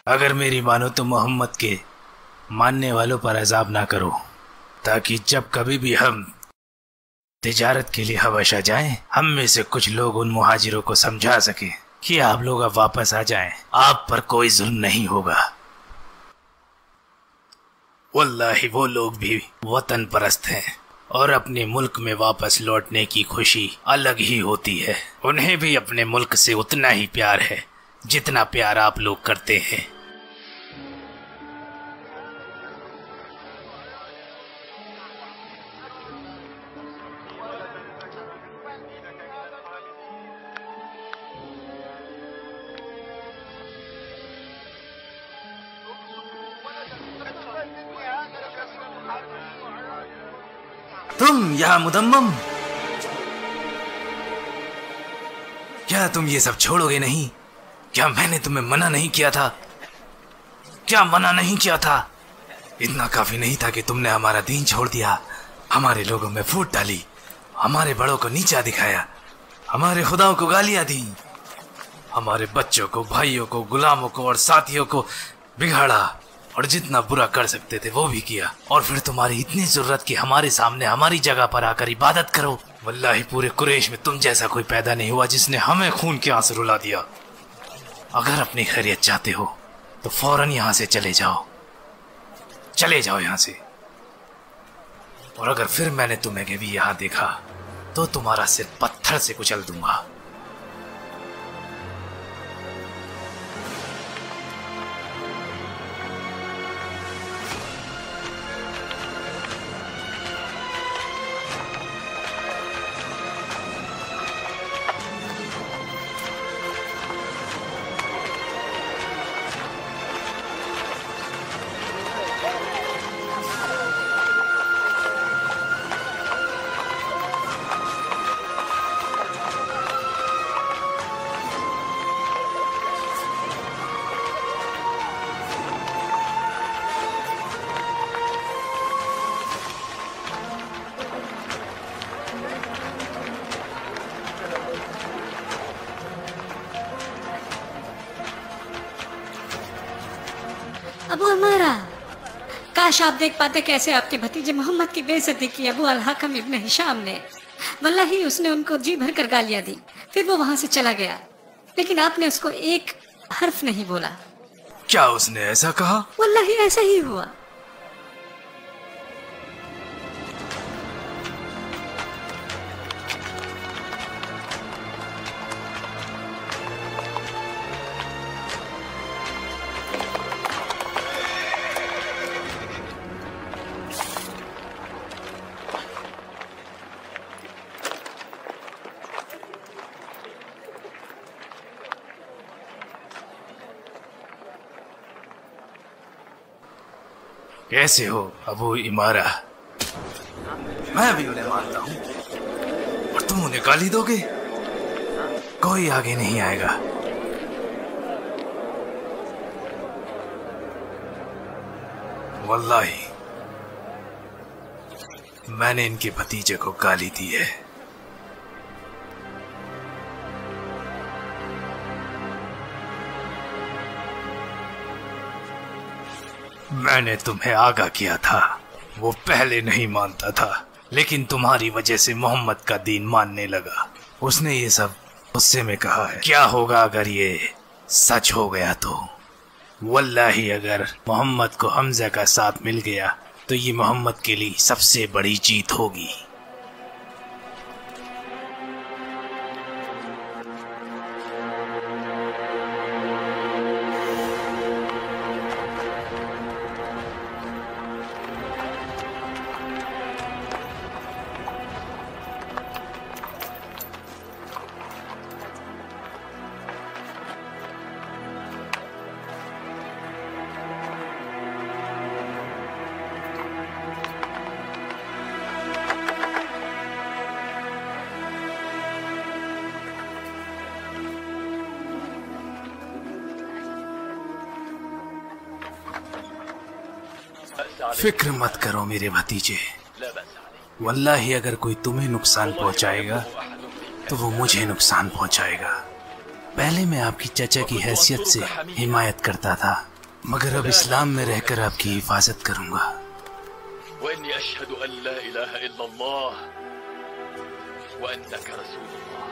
अगर मेरी मानो तो मोहम्मद के मानने वालों पर अजाब ना करो, ताकि जब कभी भी हम तिजारत के लिए हबशा जाएं, हम में से कुछ लोग उन मुहाजिरों को समझा सके कि आप लोग अब वापस आ जाएं, आप पर कोई जुल्म नहीं होगा। वल्लाही वो लोग भी वतन परस्त हैं और अपने मुल्क में वापस लौटने की खुशी अलग ही होती है। उन्हें भी अपने मुल्क से उतना ही प्यार है जितना प्यार आप लोग करते हैं। तुम या मुदम्मम, क्या तुम ये सब छोड़ोगे नहीं? क्या मैंने तुम्हें मना नहीं किया था? क्या मना नहीं किया था? इतना काफी नहीं था कि तुमने हमारा दीन छोड़ दिया, हमारे लोगों में फूट डाली, हमारे बड़ों को नीचा दिखाया, हमारे खुदाओं को गालियां दी, हमारे बच्चों को, भाइयों को, गुलामों को और साथियों को बिगाड़ा और जितना बुरा कर सकते थे वो भी किया। और फिर तुम्हारी इतनी जरूरत कि हमारे सामने हमारी जगह पर आकर इबादत करो। वल्लाही पूरे कुरैश में तुम जैसा कोई पैदा नहीं हुआ जिसने हमें खून के आंसू रुला दिया। अगर अपनी खैरियत चाहते हो तो फौरन यहाँ से चले जाओ, चले जाओ यहाँ से। और अगर फिर मैंने तुम्हें कभी यहाँ देखा तो तुम्हारा सिर पत्थर से कुचल दूंगा। अबू अमारा, काश आप देख पाते कैसे आपके भतीजे मोहम्मद की बेइज्जती की अबू अल हकम इब्न हिशाम ने। वल्लाही उसने उनको जी भर कर गालियां दी, फिर वो वहां से चला गया, लेकिन आपने उसको एक हर्फ नहीं बोला। क्या उसने ऐसा कहा? वल्लाही ऐसा ही हुआ। कैसे हो अबू इमारा? मैं भी उन्हें मानता हूँ और तुम उन्हें गाली दोगे? कोई आगे नहीं आएगा। वल्लाही मैंने इनके भतीजे को गाली दी है। मैंने तुम्हें आगाह किया था, वो पहले नहीं मानता था, लेकिन तुम्हारी वजह से मोहम्मद का दीन मानने लगा। उसने ये सब गुस्से में कहा है। क्या होगा अगर ये सच हो गया तो? वल्लाही अगर मोहम्मद को हमजा का साथ मिल गया तो ये मोहम्मद के लिए सबसे बड़ी जीत होगी। फिक्र मत करो मेरे भतीजे, वल्लाही अगर कोई तुम्हें नुकसान पहुंचाएगा तो वो मुझे नुकसान पहुंचाएगा। पहले मैं आपकी चचा की हैसियत से हिमायत करता था, मगर अब इस्लाम में रहकर आपकी हिफाजत करूंगा। वअन्नी अशहदु अन ला इलाहा इल्लल्लाह व अन्नका रसूलुल्लाह।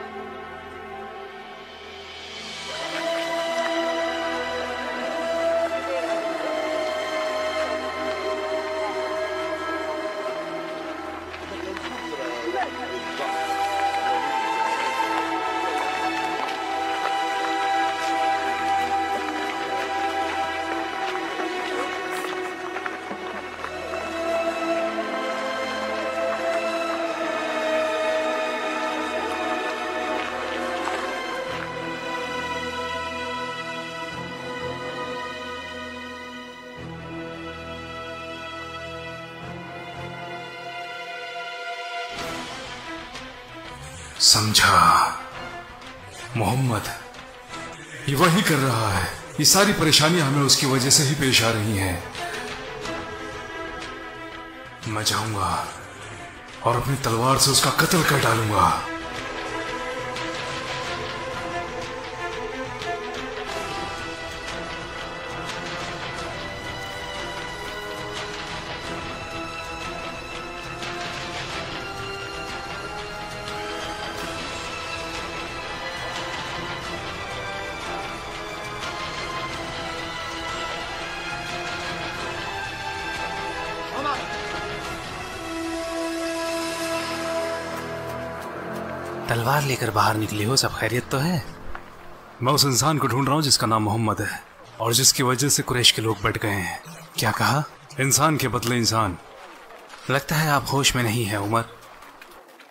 समझा, मोहम्मद ये वही कर रहा है। ये सारी परेशानियां हमें उसकी वजह से ही पेश आ रही हैं। मैं जाऊंगा और अपनी तलवार से उसका कत्ल कर डालूंगा। तलवार लेकर बाहर निकले हो, सब खैरियत तो है? मैं उस इंसान को ढूंढ रहा हूं जिसका नाम मोहम्मद है और जिसकी वजह से कुरैश के लोग बैठ गए हैं। क्या कहा? इंसान के बदले इंसान। लगता है आप होश में नहीं है उमर।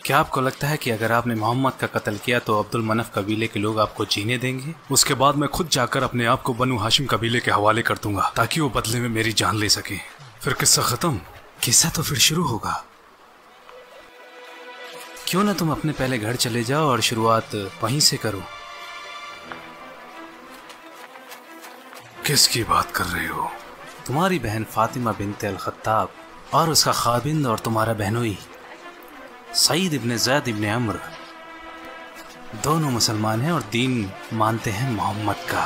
क्या आपको लगता है कि अगर आपने मोहम्मद का कत्ल किया तो अब्दुल मनफ कबीले के लोग आपको जीने देंगे? उसके बाद मैं खुद जाकर अपने आप को बनु हाशिम कबीले के हवाले कर दूंगा ताकि वो बदले में मेरी जान ले सके। फिर किस्सा खत्म। किस्सा तो फिर शुरू होगा। क्यों ना तुम अपने पहले घर चले जाओ और शुरुआत वहीं से करो। किसकी बात कर रहे हो? तुम्हारी बहन फातिमा बिनते अल खत्ताब और उसका खाबिंद और तुम्हारा बहनोई सईद इब्ने ज़ैद इब्ने अम्र दोनों मुसलमान हैं और दीन मानते हैं मोहम्मद का।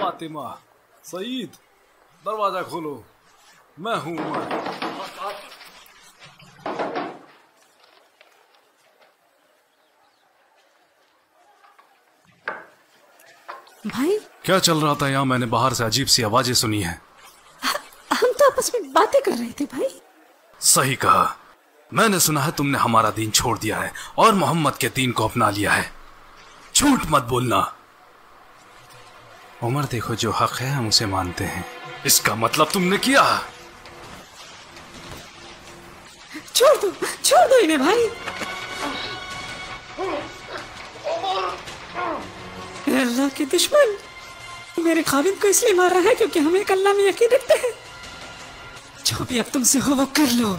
फातिमा, सईद, दरवाजा खोलो, मैं हूं उमर। भाई क्या चल रहा था यहाँ? मैंने बाहर से अजीब सी आवाजें सुनी हैं। हम तो आपस में बातें कर रहे थे भाई। सही कहा। मैंने सुना है तुमने हमारा दीन छोड़ दिया है और मोहम्मद के दीन को अपना लिया है। झूठ मत बोलना। उमर देखो, जो हक है हम उसे मानते हैं। इसका मतलब तुमने किया? छोड़ दो इन्हें भाई। अल्लाह के दुश्मन मेरे खाबिद को इसलिए मार रहा है क्योंकि हम एक अल्लाह में यकीन रखते हैं। जो भी अब तुमसे हो वो कर लो।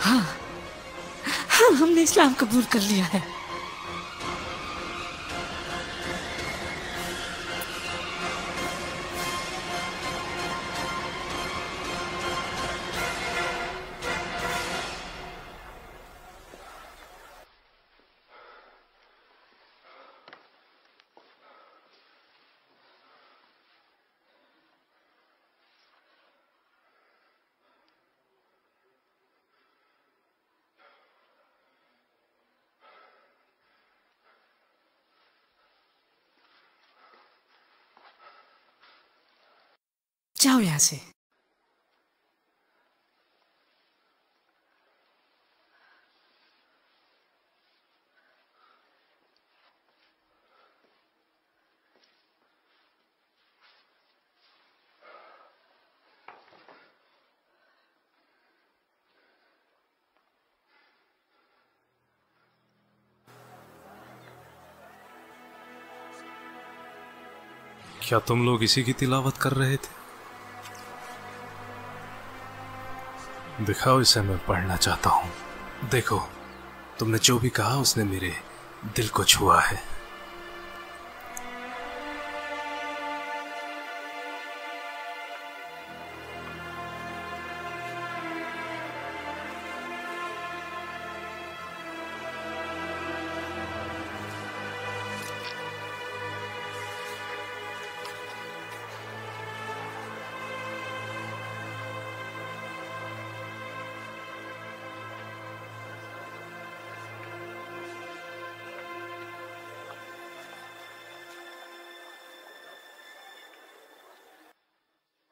हाँ, हमने इस्लाम कबूल कर लिया है। जाओ यहां से। क्या तुम लोग इसी की तिलावत कर रहे थे? दिखाओ, इसे मैं पढ़ना चाहता हूं। देखो, तुमने जो भी कहा उसने मेरे दिल को छुआ है।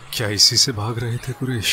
क्या इसी से भाग रहे थे कुरैश?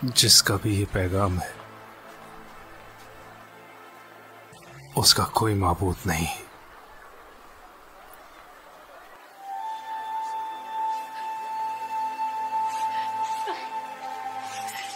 जिसका भी ये पैगाम है उसका कोई माबूद नहीं।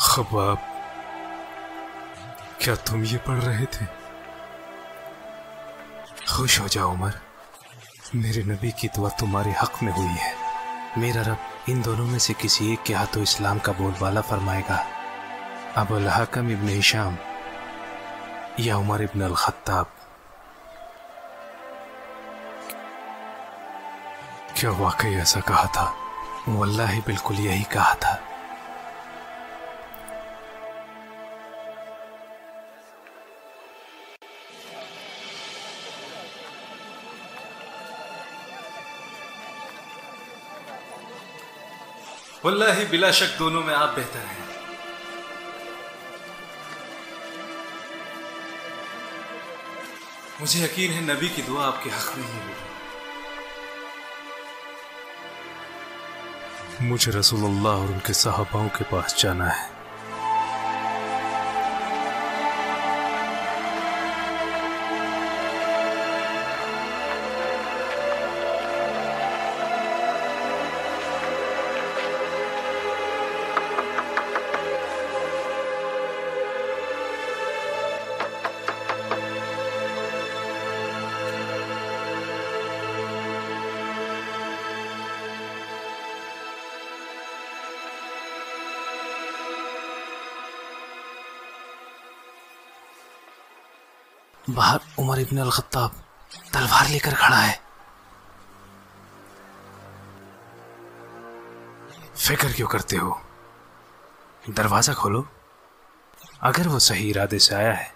खबाब, क्या तुम ये पढ़ रहे थे? खुश हो जाओ उमर, मेरे नबी की दुआ तुम्हारे हक में हुई है। मेरा रब इन दोनों में से किसी एक के हाथों इस्लाम का बोलबाला फरमाएगा। अबुल हकम इब्न हिशाम या उमर इब्न अल खत्ताब। क्या वाकई ऐसा कहा था? वल्लाही बिल्कुल यही कहा था। वल्लाही बिला शक दोनों में आप बेहतर हैं। मुझे यकीन है नबी की दुआ आपके हक में ही होगी। मुझे रसूलुल्लाह और उनके सहाबाओं के पास जाना है। बाहर उमर इब्न अल खत्ताब तलवार लेकर खड़ा है। फिक्र क्यों करते हो? दरवाजा खोलो। अगर वो सही इरादे से आया है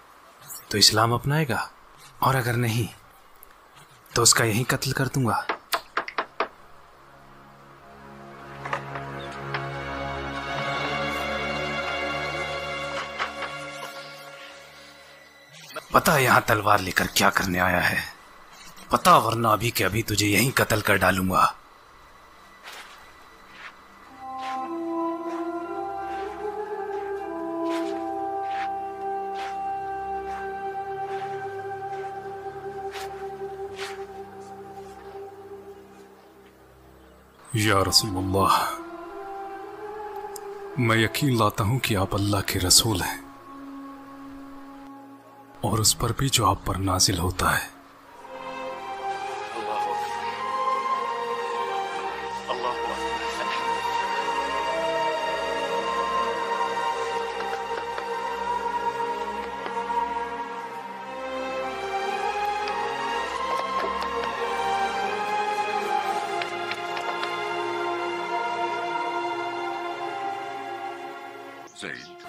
तो इस्लाम अपनाएगा, और अगर नहीं तो उसका यहीं कत्ल कर दूंगा। पता है यहां तलवार लेकर क्या करने आया है? पता, वरना अभी के अभी तुझे यहीं कत्ल कर डालूंगा। या रसूलुल्लाह, मैं यकीन लाता हूं कि आप अल्लाह के रसूल हैं और उस पर भी जो आप पर नाजिल होता है।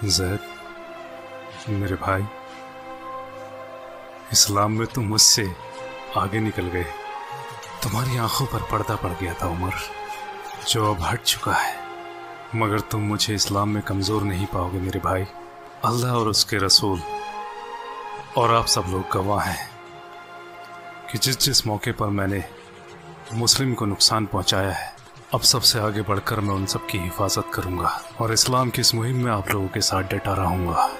ज़ैद, मेरे भाई, इस्लाम में तुम मुझसे आगे निकल गए। तुम्हारी आंखों पर पर्दा पड़ गया था उमर, जो अब हट चुका है। मगर तुम मुझे इस्लाम में कमज़ोर नहीं पाओगे मेरे भाई। अल्लाह और उसके रसूल और आप सब लोग गवाह हैं कि जिस जिस मौके पर मैंने मुस्लिम को नुकसान पहुंचाया है, अब सबसे आगे बढ़कर मैं उन सब की हिफाजत करूंगा और इस्लाम की इस मुहिम में आप लोगों के साथ डटा रहूंगा।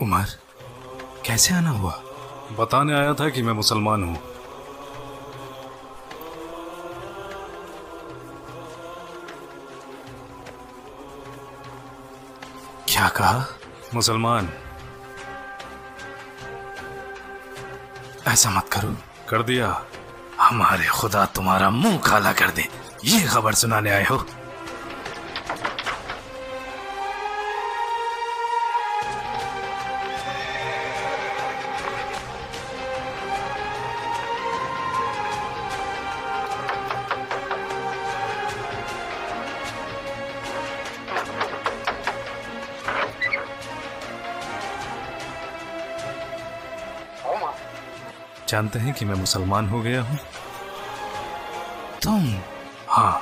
उमर, कैसे आना हुआ? बताने आया था कि मैं मुसलमान हूं। क्या कहा? मुसलमान। ऐसा मत करो। कर दिया। हमारे खुदा तुम्हारा मुंह काला कर दे। ये खबर सुनाने आए हो? जानते हैं कि मैं मुसलमान हो गया हूं? तुम? हाँ।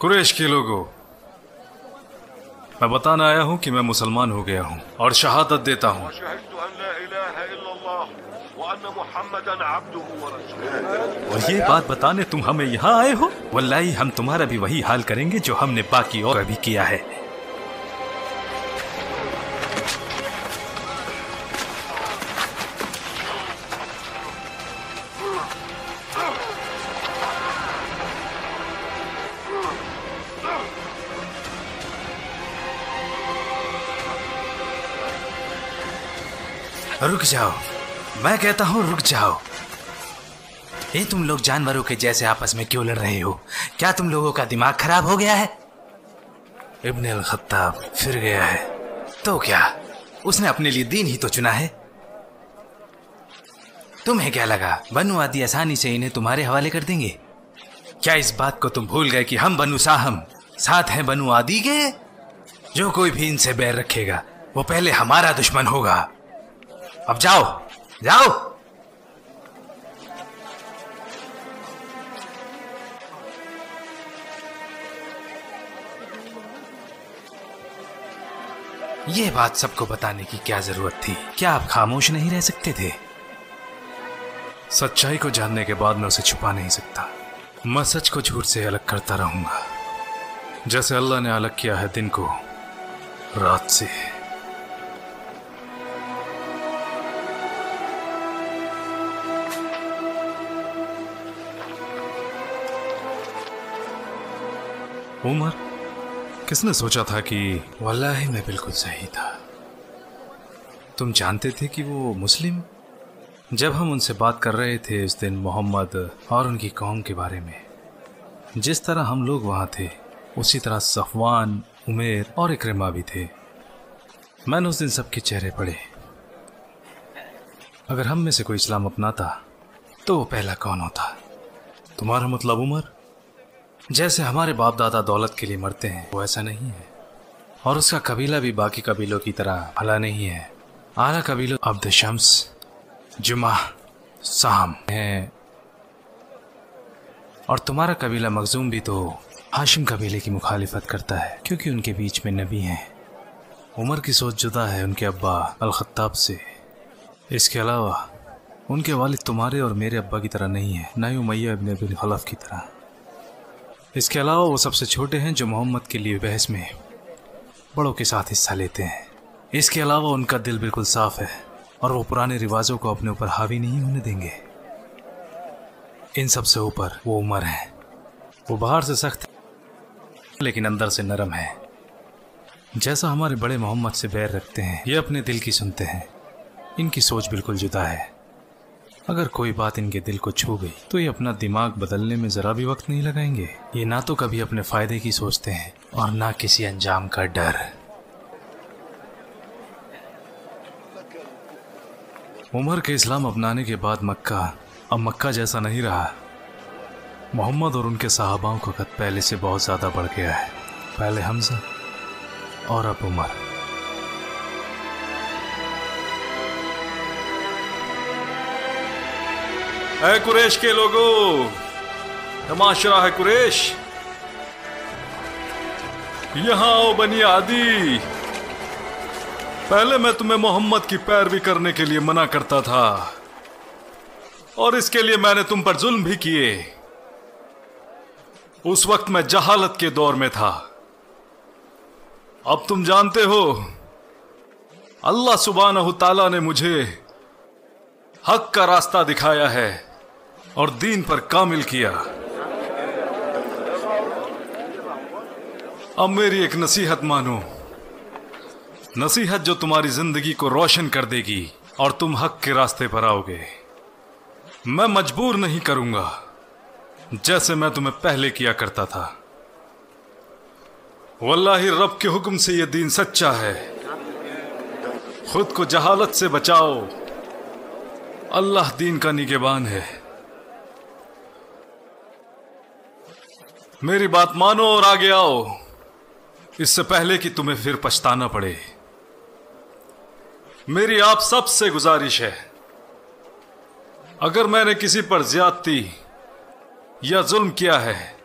कुरैश के लोगों, मैं बताना आया हूं कि मैं मुसलमान हो गया हूं और शहादत देता हूं और ये बात बताने तुम हमें यहाँ आए हो? वल्लाही हम तुम्हारा भी वही हाल करेंगे जो हमने बाकी और अभी किया है। रुक जाओ, मैं कहता हूं रुक जाओ। ये तुम लोग जानवरों के जैसे आपस में क्यों लड़ रहे हो? क्या तुम लोगों का दिमाग खराब हो गया है? इब्न अल खत्ताब फिर गया है तो क्या, उसने अपने लिए दीन ही तो चुना है। तुम्हें क्या लगा बनु आदि आसानी से इन्हें तुम्हारे हवाले कर देंगे? क्या इस बात को तुम भूल गए कि हम बनु साहम साथ हैं बनु आदि के? जो कोई भी इनसे बैर रखेगा वो पहले हमारा दुश्मन होगा। अब जाओ जाओ। ये बात सबको बताने की क्या जरूरत थी? क्या आप खामोश नहीं रह सकते थे? सच्चाई को जानने के बाद मैं उसे छुपा नहीं सकता। मैं सच को झूठ से अलग करता रहूंगा। जैसे अल्लाह ने अलग किया है दिन को रात से। उमर, किसने सोचा था कि वल्लाही मैं बिल्कुल सही था। तुम जानते थे कि वो मुस्लिम? जब हम उनसे बात कर रहे थे उस दिन मोहम्मद और उनकी कौम के बारे में, जिस तरह हम लोग वहाँ थे उसी तरह सफवान, उमेर और इकरिमा भी थे। मैंने उस दिन सबके चेहरे पढ़े। अगर हम में से कोई इस्लाम अपनाता तो वो पहला कौन होता? तुम्हारा मतलब उमर? जैसे हमारे बाप दादा दौलत के लिए मरते हैं वो ऐसा नहीं है, और उसका कबीला भी बाकी कबीलों की तरह भला नहीं है। आला कबीलों अब्द शम्स, जुमा, साम है, और तुम्हारा कबीला मखजूम भी तो हाशिम कबीले की मुखालिफत करता है क्योंकि उनके बीच में नबी हैं। उमर की सोच जुदा है उनके अब्बा अल-खत्ताब से। इसके अलावा उनके वालिद तुम्हारे और मेरे अब्बा की तरह नहीं है, न ही उमैया इब्न अबी खलफ की तरह। इसके अलावा वो सबसे छोटे हैं जो मोहम्मद के लिए बहस में बड़ों के साथ हिस्सा लेते हैं। इसके अलावा उनका दिल बिल्कुल साफ है और वो पुराने रिवाजों को अपने ऊपर हावी नहीं होने देंगे। इन सब से ऊपर वो उमर है। वो बाहर से सख्त है लेकिन अंदर से नरम है। जैसा हमारे बड़े मोहम्मद से बैर रखते हैं, ये अपने दिल की सुनते हैं। इनकी सोच बिल्कुल जुदा है। अगर कोई बात इनके दिल को छू गई तो ये अपना दिमाग बदलने में जरा भी वक्त नहीं लगाएंगे। ये ना तो कभी अपने फायदे की सोचते हैं और ना किसी अंजाम का डर। उमर के इस्लाम अपनाने के बाद मक्का अब मक्का जैसा नहीं रहा। मोहम्मद और उनके सहाबाओं का कद पहले से बहुत ज्यादा बढ़ गया है। पहले हमजा और अब उमर। ऐ कुरैश के लोगों, तमाशा है कुरैश, यहां आओ बनी आदी। पहले मैं तुम्हें मोहम्मद की पैरवी करने के लिए मना करता था और इसके लिए मैंने तुम पर जुल्म भी किए। उस वक्त मैं जहालत के दौर में था। अब तुम जानते हो अल्लाह सुब्हानहू तआला ने मुझे हक का रास्ता दिखाया है और दीन पर कामिल किया। अब मेरी एक नसीहत मानो, नसीहत जो तुम्हारी जिंदगी को रोशन कर देगी और तुम हक के रास्ते पर आओगे। मैं मजबूर नहीं करूंगा जैसे मैं तुम्हें पहले किया करता था। वल्लाही रब के हुक्म से यह दीन सच्चा है। खुद को जहालत से बचाओ, अल्लाह दीन का निगहबान है। मेरी बात मानो और आगे आओ, इससे पहले कि तुम्हें फिर पछताना पड़े। मेरी आप सब से गुजारिश है, अगर मैंने किसी पर ज्यादती या जुल्म किया है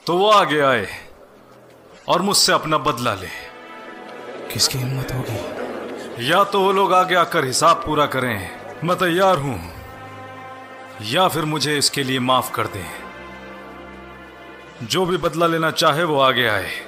तो वो आगे आए और मुझसे अपना बदला ले। किसकी हिम्मत होगी? या तो वो लोग आगे आकर हिसाब पूरा करें, मैं तैयार हूं, या फिर मुझे इसके लिए माफ कर दें। जो भी बदला लेना चाहे वो आगे आए।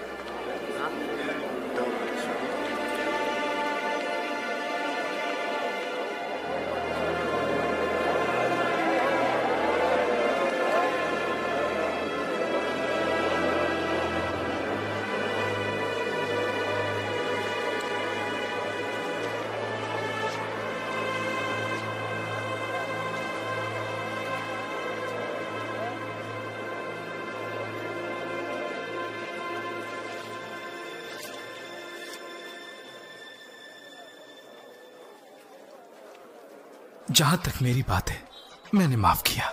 जहां तक मेरी बात है, मैंने माफ किया।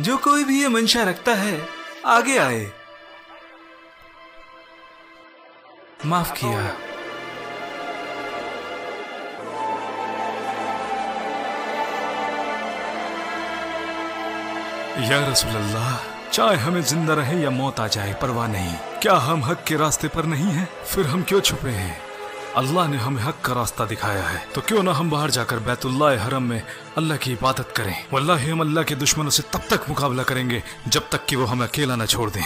जो कोई भी ये मंशा रखता है आगे आए। माफ किया। या रसूल अल्लाह, चाहे हमें जिंदा रहे या मौत आ जाए परवाह नहीं। क्या हम हक के रास्ते पर नहीं हैं? फिर हम क्यों छुपे हैं? अल्लाह ने हमें हक का रास्ता दिखाया है, तो क्यों ना हम बाहर जाकर बैतुल्लाह हरम में अल्लाह की इबादत करें। वल्लाहि हम अल्लाह के दुश्मनों से तब तक मुकाबला करेंगे जब तक कि वो हमें अकेला न छोड़ दें।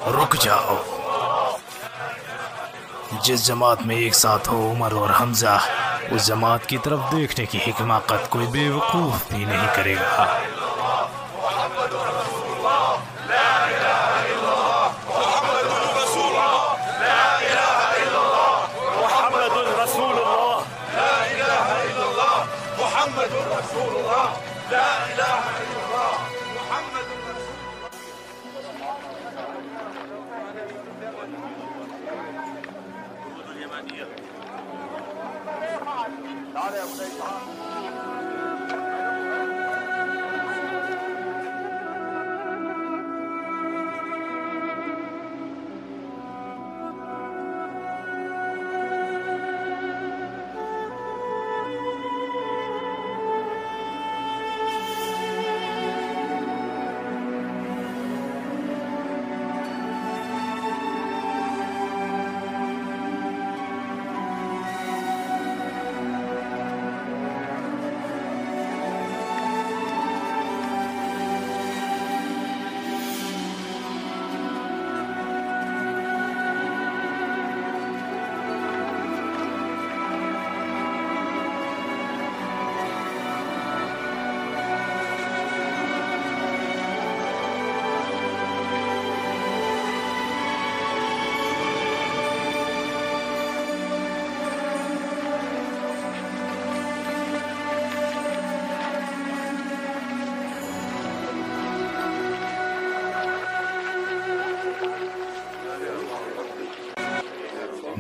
रुक जाओ। जिस जमात में एक साथ हो उमर और हमजा, उस जमात की तरफ देखने की हिमाकत कोई बेवकूफ भी नहीं करेगा।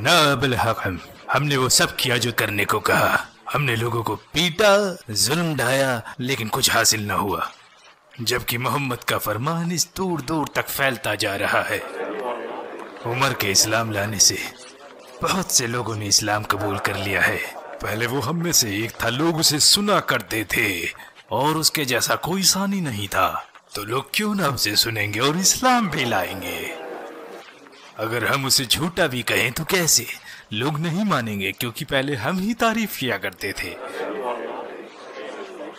ना बिल हक़म, हमने वो सब किया जो करने को कहा। हमने लोगों को पीटा, जुल्म ढाया, लेकिन कुछ हासिल न हुआ, जबकि मोहम्मद का फरमान इस दूर दूर तक फैलता जा रहा है। उमर के इस्लाम लाने से बहुत से लोगों ने इस्लाम कबूल कर लिया है। पहले वो हम में से एक था, लोग उसे सुना करते थे और उसके जैसा कोई सानी नहीं था, तो लोग क्यों ना उसे सुनेंगे और इस्लाम भी लाएंगे। अगर हम उसे झूठा भी कहें तो कैसे, लोग नहीं मानेंगे, क्योंकि पहले हम ही तारीफ किया करते थे।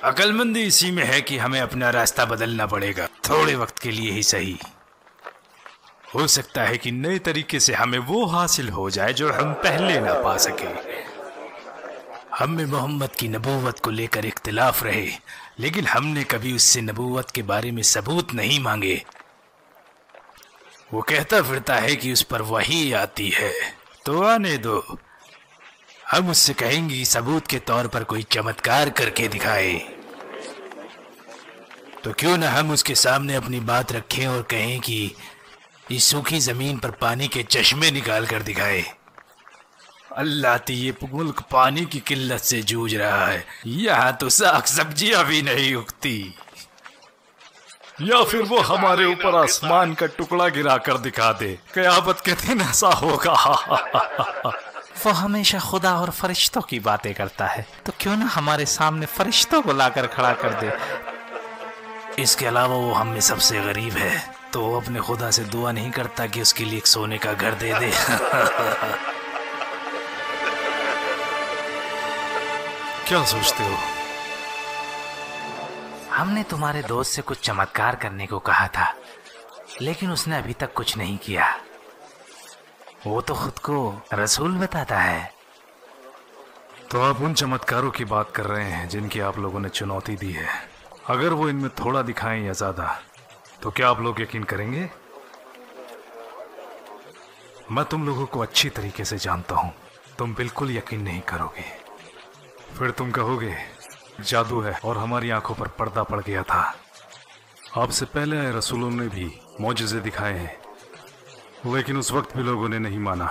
अक्लमंदी इसी में है कि हमें अपना रास्ता बदलना पड़ेगा, थोड़े वक्त के लिए ही सही। हो सकता है कि नए तरीके से हमें वो हासिल हो जाए जो हम पहले ना पा सके। हम में मोहम्मद की नबूवत को लेकर इख्तिलाफ रहे, लेकिन हमने कभी उससे नबूवत के बारे में सबूत नहीं मांगे। वो कहता फिरता है कि उस पर वही आती है, तो आने दो। हम उससे कहेंगे कि सबूत के तौर पर कोई चमत्कार करके दिखाए। तो क्यों ना हम उसके सामने अपनी बात रखें और कहें कि इस सूखी जमीन पर पानी के चश्मे निकाल कर दिखाए। अल्लाह तो ये मुल्क पानी की किल्लत से जूझ रहा है, यहाँ तो साग सब्जियां भी नहीं उगती। या फिर वो हमारे ऊपर आसमान का टुकड़ा गिरा कर दिखा दे, क़यामत के दिन ऐसा होगा। वो हमेशा खुदा और फरिश्तों की बातें करता है, तो क्यों ना हमारे सामने फरिश्तों को लाकर खड़ा कर दे। इसके अलावा वो हम में सबसे गरीब है, तो वो अपने खुदा से दुआ नहीं करता कि उसके लिए एक सोने का घर दे दे। क्या सोचते हो? हमने तुम्हारे दोस्त से कुछ चमत्कार करने को कहा था, लेकिन उसने अभी तक कुछ नहीं किया। वो तो खुद को रसूल बताता है। तो आप उन चमत्कारों की बात कर रहे हैं जिनकी आप लोगों ने चुनौती दी है। अगर वो इनमें थोड़ा दिखाएं या ज्यादा, तो क्या आप लोग यकीन करेंगे? मैं तुम लोगों को अच्छी तरीके से जानता हूं, तुम बिल्कुल यकीन नहीं करोगे। फिर तुम कहोगे जादू है और हमारी आंखों पर पर्दा पड़ गया था। आपसे पहले आए रसूलों ने भी मौजज़े दिखाए हैं, लेकिन उस वक्त भी लोगों ने नहीं माना।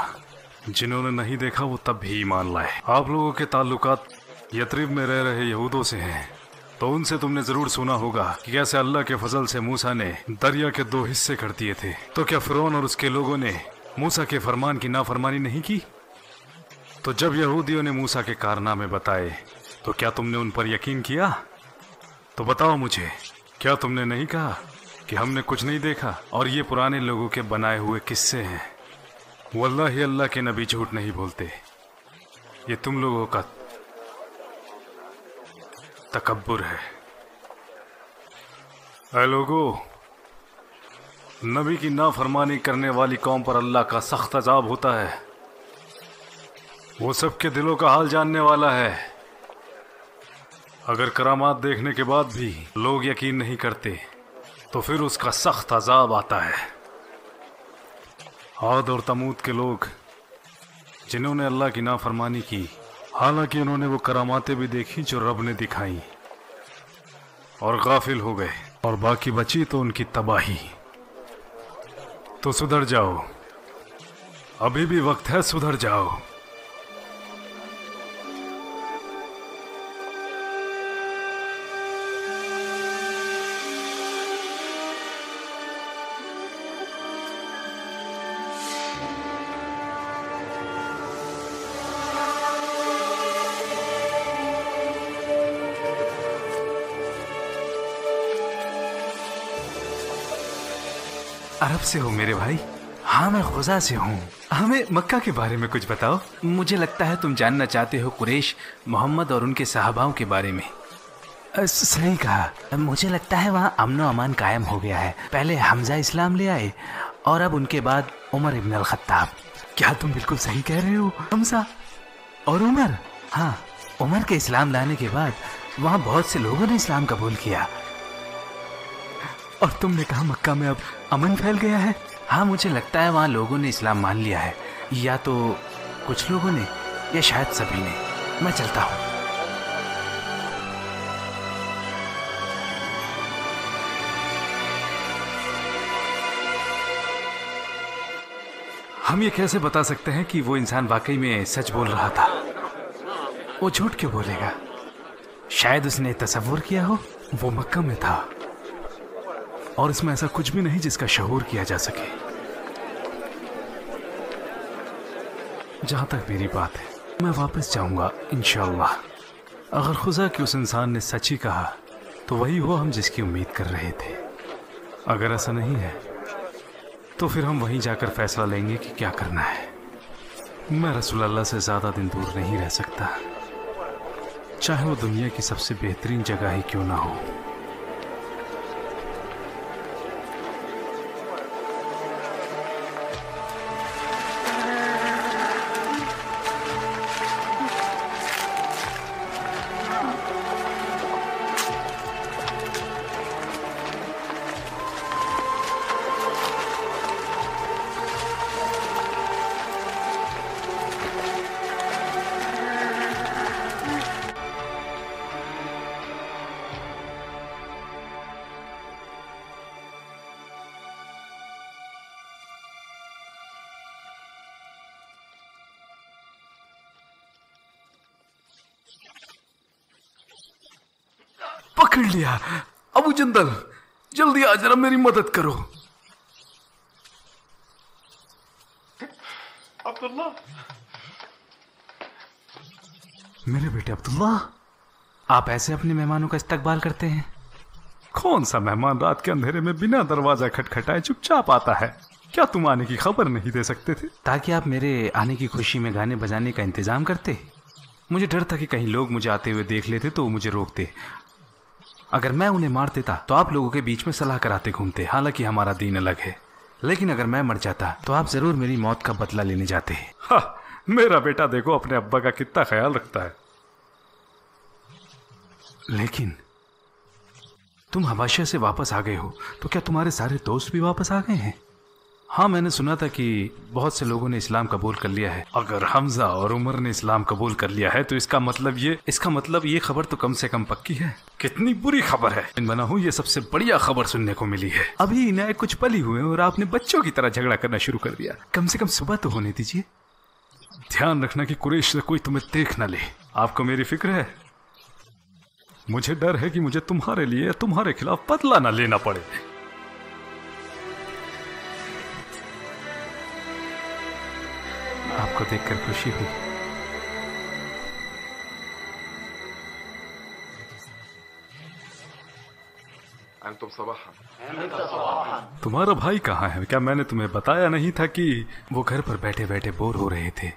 जिन्होंने नहीं देखा वो तब भी ईमान लाए। आप लोगों के ताल्लुकात यथरिब में रह रहे यहूदों से हैं, तो उनसे तुमने जरूर सुना होगा कि कैसे अल्लाह के फजल से मूसा ने दरिया के 2 हिस्से कर दिए थे। तो क्या फिरौन और उसके लोगों ने मूसा के फरमान की नाफरमानी नहीं की? तो जब यहूदियों ने मूसा के कारनामे बताए तो क्या तुमने उन पर यकीन किया? तो बताओ मुझे, क्या तुमने नहीं कहा कि हमने कुछ नहीं देखा और ये पुराने लोगों के बनाए हुए किस्से हैं? वल्लाही अल्लाह के नबी झूठ नहीं बोलते। ये तुम लोगों का तकब्बुर है। ऐ लोगों, नबी की नाफरमानी करने वाली कौम पर अल्लाह का सख्त अजाब होता है। वो सबके दिलों का हाल जानने वाला है। अगर करामात देखने के बाद भी लोग यकीन नहीं करते तो फिर उसका सख्त अजाब आता है। आद और तमूद के लोग जिन्होंने अल्लाह की नाफरमानी की, हालांकि उन्होंने वो करामातें भी देखी जो रब ने दिखाई, और गाफिल हो गए, और बाकी बची तो उनकी तबाही। तो सुधर जाओ, अभी भी वक्त है, सुधर जाओ। अरब से हो मेरे भाई? हाँ, मैं खुजा से हूँ। हमें मक्का के बारे में कुछ बताओ। मुझे लगता है तुम जानना चाहते हो कुरैश, मोहम्मद और उनके सहाबाओं के बारे में। सही कहा। मुझे लगता है वहाँ अमन व अमान कायम हो गया है। पहले हमजा इस्लाम ले आए और अब उनके बाद उमर इब्न अल खत्ताब। क्या तुम बिल्कुल सही कह रहे हो? हमजा और उमर? हाँ, उमर के इस्लाम लाने के बाद वहाँ बहुत से लोगों ने इस्लाम कबूल किया। और तुमने कहा मक्का में अब अमन फैल गया है? हाँ, मुझे लगता है वहाँ लोगों ने इस्लाम मान लिया है, या तो कुछ लोगों ने या शायद सभी ने। मैं चलता हूँ। हम ये कैसे बता सकते हैं कि वो इंसान वाकई में सच बोल रहा था? वो झूठ क्यों बोलेगा? शायद उसने तसव्वुर किया हो। वो मक्का में था और इसमें ऐसा कुछ भी नहीं जिसका शऊर किया जा सके। जहां तक मेरी बात है, मैं वापस जाऊंगा इंशाअल्लाह। अगर खुदा कि उस इंसान ने सच ही कहा तो वही हो हम जिसकी उम्मीद कर रहे थे। अगर ऐसा नहीं है तो फिर हम वहीं जाकर फैसला लेंगे कि क्या करना है। मैं रसूल अल्लाह से ज़्यादा दिन दूर नहीं रह सकता, चाहे वो दुनिया की सबसे बेहतरीन जगह ही क्यों ना हो। पकड़ लिया। अबू जंदल, जल्दी आ जरा, मेरी मदद करो। अब्दुल्ला, मेरे बेटे अब्दुल्ला, आप ऐसे अपने मेहमानों का इस्तकबाल करते हैं? कौन सा मेहमान रात के अंधेरे में बिना दरवाजा खटखटाए चुपचाप आता है? क्या तुम आने की खबर नहीं दे सकते थे? ताकि आप मेरे आने की खुशी में गाने बजाने का इंतजाम करते। मुझे डर था कि कहीं लोग मुझे आते हुए देख लेते तो वो मुझे रोकते। अगर मैं उन्हें मार देता तो आप लोगों के बीच में सलाह कराते घूमते। हालांकि हमारा दीन अलग है, लेकिन अगर मैं मर जाता तो आप जरूर मेरी मौत का बदला लेने जाते। मेरा बेटा देखो अपने अब्बा का कितना ख्याल रखता है। लेकिन तुम हबाशा से वापस आ गए हो तो क्या तुम्हारे सारे दोस्त भी वापस आ गए हैं? हाँ, मैंने सुना था कि बहुत से लोगों ने इस्लाम कबूल कर लिया है। अगर हमजा और उमर ने इस्लाम कबूल कर लिया है तो इसका मतलब ये खबर तो कम से कम पक्की है। कितनी बुरी खबर है। बना हूँ, ये सबसे बढ़िया खबर सुनने को मिली है। अभी नए कुछ पल ही हुए और आपने बच्चों की तरह झगड़ा करना शुरू कर दिया। कम से कम सुबह तो होने दीजिए। ध्यान रखना कि कुरैश से कोई तुम्हें देख न ले। आपको मेरी फिक्र है। मुझे डर है कि मुझे तुम्हारे लिए तुम्हारे खिलाफ बदला न लेना पड़े। आपको देखकर खुशी हुई। तुम्हारा भाई कहाँ है? क्या मैंने तुम्हें बताया नहीं था कि वो घर पर बैठे बैठे बोर हो रहे थे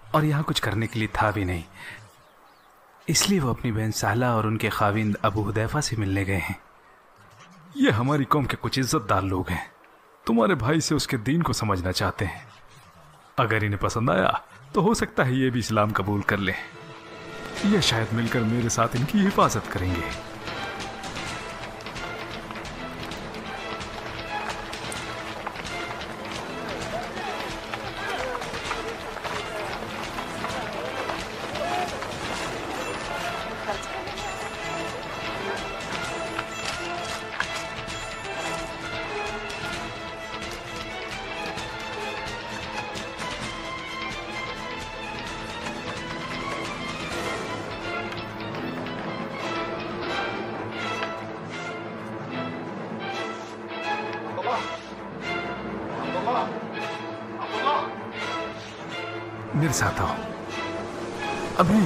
और यहाँ कुछ करने के लिए था भी नहीं, इसलिए वो अपनी बहन साला और उनके खाविंद अबू हुदैफा से मिलने गए हैं। ये हमारी कौम के कुछ इज्जतदार लोग हैं। तुम्हारे भाई से उसके दीन को समझना चाहते हैं। अगर इन्हें पसंद आया तो हो सकता है ये भी इस्लाम कबूल कर ले। ये शायद मिलकर मेरे साथ इनकी हिफाजत करेंगे। मेरे साथ आओ अभी।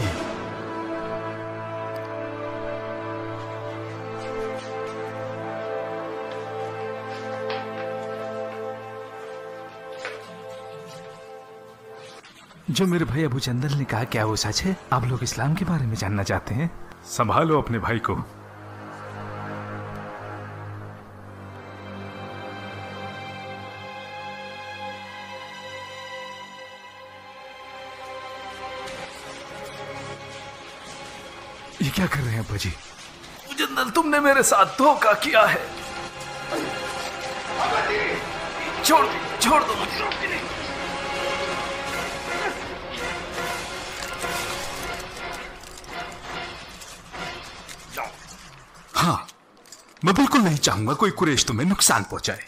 जो मेरे भाई अबू चंदल ने कहा, क्या वो सच है? आप लोग इस्लाम के बारे में जानना चाहते हैं? संभालो अपने भाई को। ये क्या कर रहे हैं अब्बा जी? जंदल, तुमने मेरे साथ धोखा किया है। छोड़ दो मुझे। हाँ, मैं बिल्कुल नहीं चाहूंगा कोई कुरैश तुम्हें नुकसान पहुंचाए,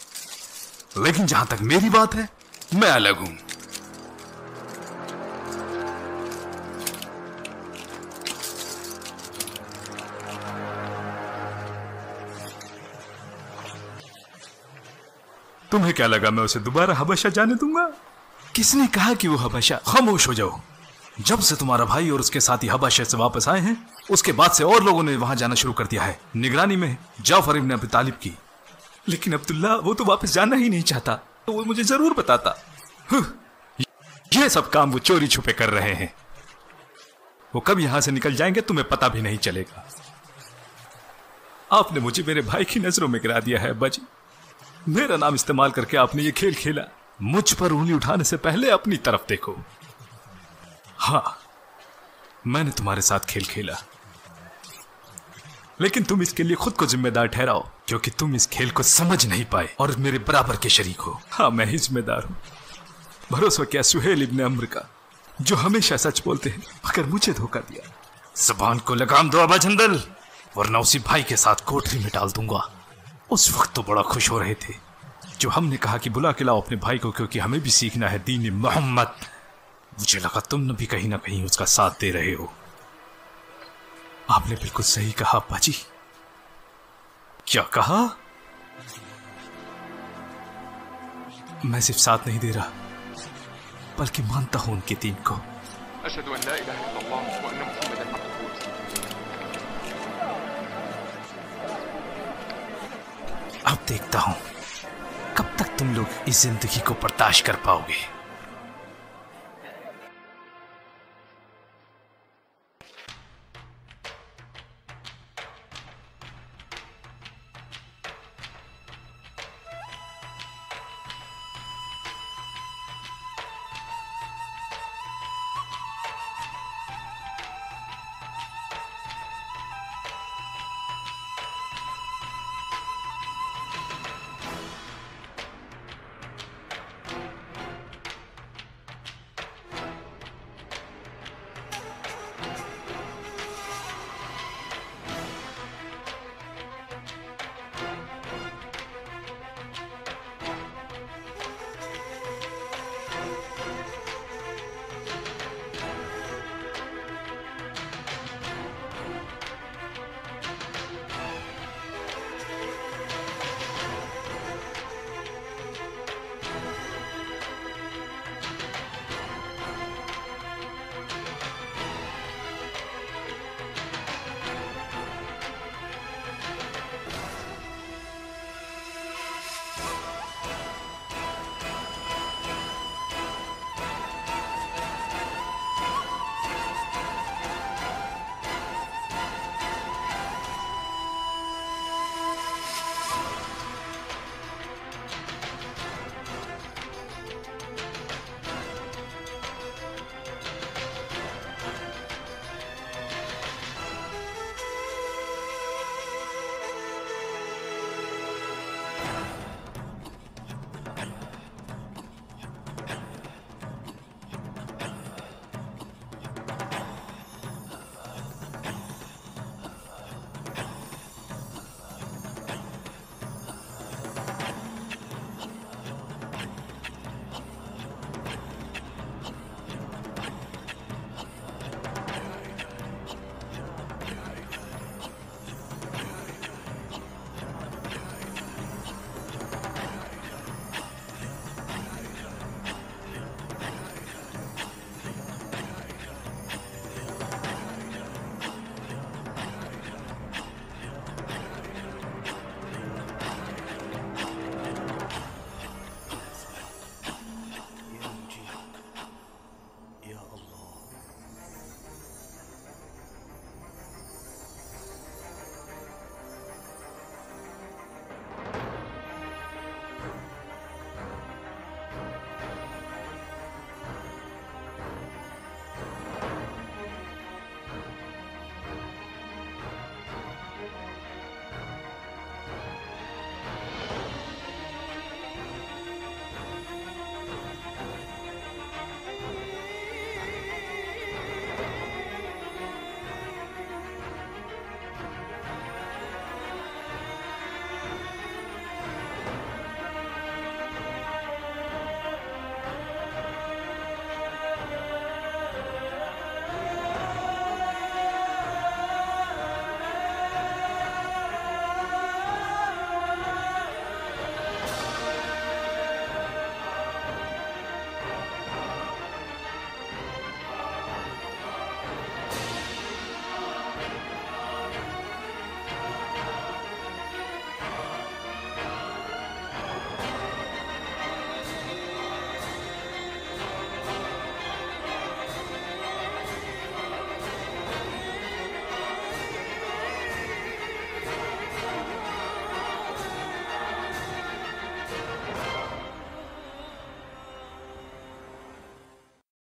लेकिन जहां तक मेरी बात है, मैं अलग हूं। तुम्हें क्या लगा मैं उसे दोबारा हबशा जाने दूंगा? किसने कहा कि वो हबशा? खामोश हो जाओ। जब से तुम्हारा भाई और उसके साथी हबशा से वापस आए हैं, उसके बाद से और लोगों ने वहां जाना शुरू कर दिया है, निगरानी में जाफर इब्न अबी तालिब की। लेकिन अब्दुल्ला, वो तो वापस जाना ही नहीं चाहता, तो वो मुझे जरूर बताता। ये सब काम वो चोरी छुपे कर रहे हैं। वो कब यहां से निकल जाएंगे तुम्हें पता भी नहीं चलेगा। आपने मुझे मेरे भाई की नजरों में गिरा दिया है अब्बा जी। मेरा नाम इस्तेमाल करके आपने ये खेल खेला। मुझ पर उंगली उठाने से पहले अपनी तरफ देखो। हाँ, मैंने तुम्हारे साथ खेल खेला, लेकिन तुम इसके लिए खुद को जिम्मेदार ठहराओ, क्योंकि तुम इस खेल को समझ नहीं पाए और मेरे बराबर के शरीक हो। हाँ, मैं ही जिम्मेदार हूं। भरोसा क्या सुहेल इब्न अम्र का, जो हमेशा सच बोलते हैं, मगर मुझे धोखा दिया। ज़बान को लगाम दो अबा जंदल, वरना उसी भाई के साथ कोठरी में डाल दूंगा। उस वक्त तो बड़ा खुश हो रहे थे जो हमने कहा कि बुला के लाओ अपने भाई को, क्योंकि हमें भी सीखना है दीन मोहम्मद। मुझे लगा तुम भी कहीं ना कहीं उसका साथ दे रहे हो। आपने बिल्कुल सही कहा अब्बा जी। क्या कहा? मैं सिर्फ साथ नहीं दे रहा, बल्कि मानता हूं उनके दीन को। अशहदु अन ला इलाहा इल्लल्लाह व अन्ना मुहम्मदन अब्दुहु व रसूलुहु। अब देखता हूं कब तक तुम लोग इस जिंदगी को बर्दाश्त कर पाओगे।